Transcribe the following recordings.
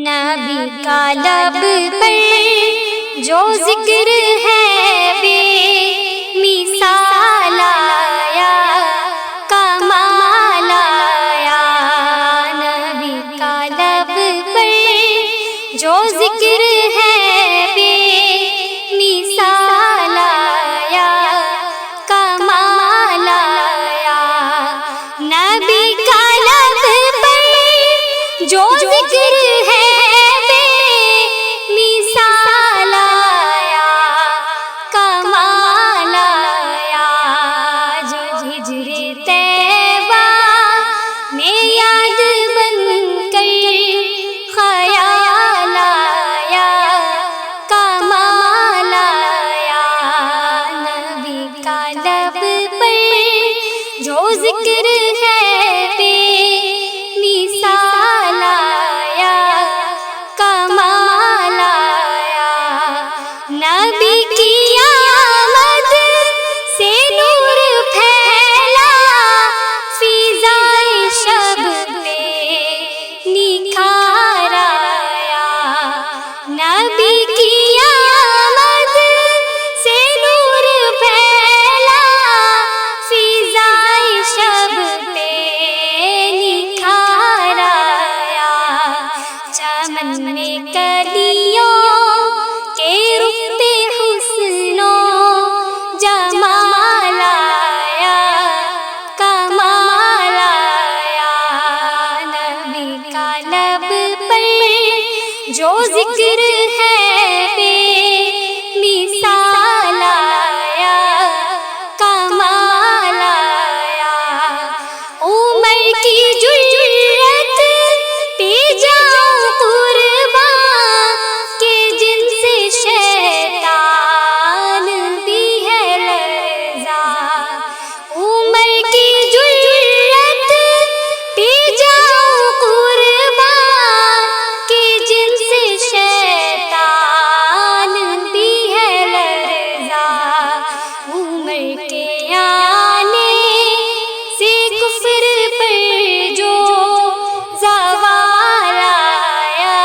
نبی کا لب پر جو ذکر ہے بے مثال آیا، کمال آیا۔ نبی کا لب پر جو ذکر ہے بے مثال آیا، کمال آیا۔ نبی کا لب پر جو ذکر ہے بے مثال آیا، کمال آیا۔ جو ہجر طیبہ میں یاد بن کر خیال آیا، کمال آیا۔ نبی کا لب پر جو ذکر ہے بے مثال آیا، کمال آیا۔ نبی کی آمد سے نور پھیلا، فضائے شب پہ نکھار آیا۔ نبی کی آمد سے نور پھیلا، فضائے شب پہ نکھار آیا۔ چمن میں کلیوں کے رخ پہ حسن و جمال آیا، کمال آیا۔ نبی کا لب پر جو ذکر ہے بے مثال آیا، کمال آیا۔ عمر کی جرأت پہ جاؤں قربان، کہ جن سے شیطان بھی ہے لرزا۔ عمر کی جرأت پہ جاؤں قربان، کہ جن سے شیطان بھی ہے لرزا۔ عمر کے آنے سے کفر پر جو زوال آیا،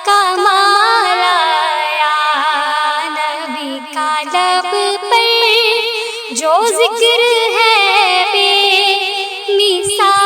کمال آیا۔ نبی کا لب پر جو ذکر ہے بے مثال